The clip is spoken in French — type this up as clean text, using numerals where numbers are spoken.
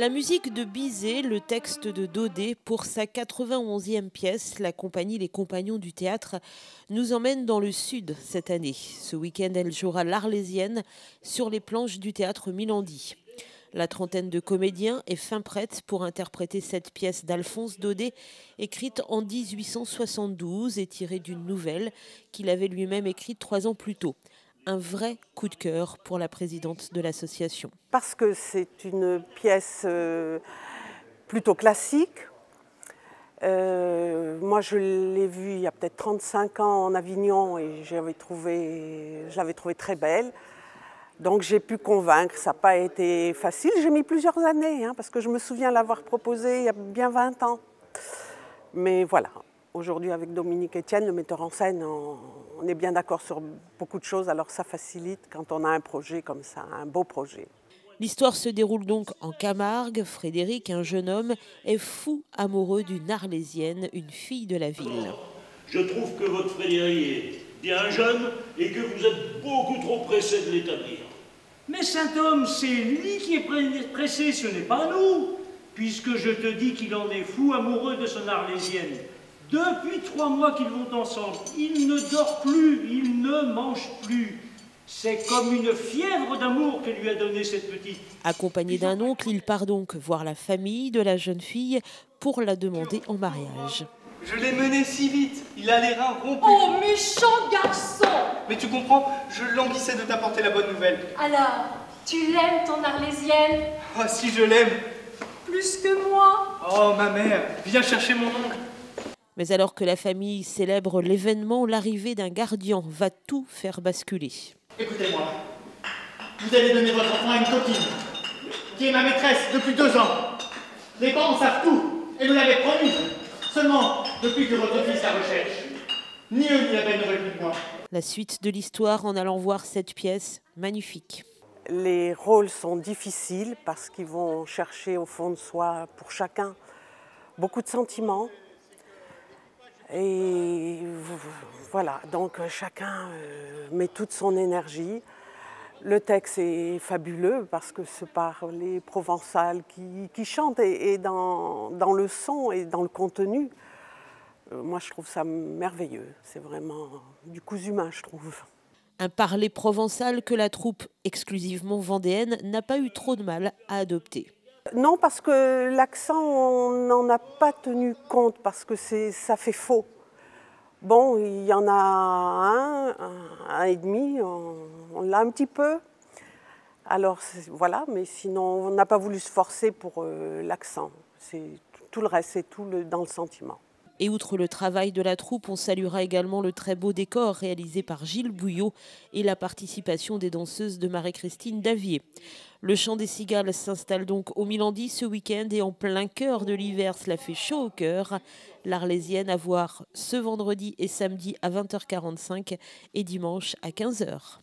La musique de Bizet, le texte de Daudet, pour sa 91e pièce, la compagnie Les Compagnons du Théâtre nous emmène dans le sud cette année. Ce week-end, elle jouera l'Arlésienne sur les planches du théâtre Milandi. La trentaine de comédiens est fin prête pour interpréter cette pièce d'Alphonse Daudet, écrite en 1872 et tirée d'une nouvelle qu'il avait lui-même écrite 3 ans plus tôt. Un vrai coup de cœur pour la présidente de l'association. Parce que c'est une pièce plutôt classique. Moi, je l'ai vue il y a peut-être 35 ans en Avignon et je l'avais trouvée très belle. Donc j'ai pu convaincre, ça n'a pas été facile. J'ai mis plusieurs années, parce que je me souviens l'avoir proposée il y a bien 20 ans. Mais voilà, aujourd'hui avec Dominique Etienne, le metteur en scène, on est bien d'accord sur beaucoup de choses, alors ça facilite quand on a un projet comme ça, un beau projet. L'histoire se déroule donc en Camargue. Frédéric, un jeune homme, est fou amoureux d'une Arlésienne, une fille de la ville. Je trouve que votre Frédéric est bien jeune et que vous êtes beaucoup trop pressé de l'établir. Mais saint homme, c'est lui qui est pressé, ce n'est pas nous, puisque je te dis qu'il en est fou amoureux de son Arlésienne. Depuis 3 mois qu'ils vont ensemble, il ne dort plus, il ne mange plus. C'est comme une fièvre d'amour que lui a donnée cette petite. Accompagné d'un oncle, il part donc voir la famille de la jeune fille pour la demander en mariage. Je l'ai mené si vite, il a les reins rompus. Oh, méchant garçon! Mais tu comprends, je languissais de t'apporter la bonne nouvelle. Alors, tu l'aimes ton Arlésienne? Oh, si je l'aime. Plus que moi? Oh, ma mère, viens chercher mon oncle. Mais alors que la famille célèbre l'événement, l'arrivée d'un gardien va tout faire basculer. Écoutez-moi, vous allez donner votre enfant à une copine, qui est ma maîtresse depuis 2 ans. Les parents savent tout, et vous l'avez promis. Seulement, depuis que votre fils la recherche, ni eux ni la belle ne veulent plus de moi. La suite de l'histoire en allant voir cette pièce magnifique. Les rôles sont difficiles parce qu'ils vont chercher au fond de soi, pour chacun, beaucoup de sentiments. Et voilà, donc chacun met toute son énergie. Le texte est fabuleux parce que c'est par les Provençales qui chantent et dans le son et dans le contenu. Moi, je trouve ça merveilleux. C'est vraiment du cousu humain, je trouve. Un parler provençal que la troupe exclusivement vendéenne n'a pas eu trop de mal à adopter. Non, parce que l'accent, on n'en a pas tenu compte, parce que ça fait faux. Bon, il y en a un et demi, on l'a un petit peu. Alors voilà, mais sinon, on n'a pas voulu se forcer pour l'accent. C'est tout le reste, c'est tout dans le sentiment. Et outre le travail de la troupe, on saluera également le très beau décor réalisé par Gilles Bouillot et la participation des danseuses de Marie-Christine Davier. Le chant des cigales s'installe donc au Milandi ce week-end et en plein cœur de l'hiver, cela fait chaud au cœur. L'Arlésienne à voir ce vendredi et samedi à 20h45 et dimanche à 15h.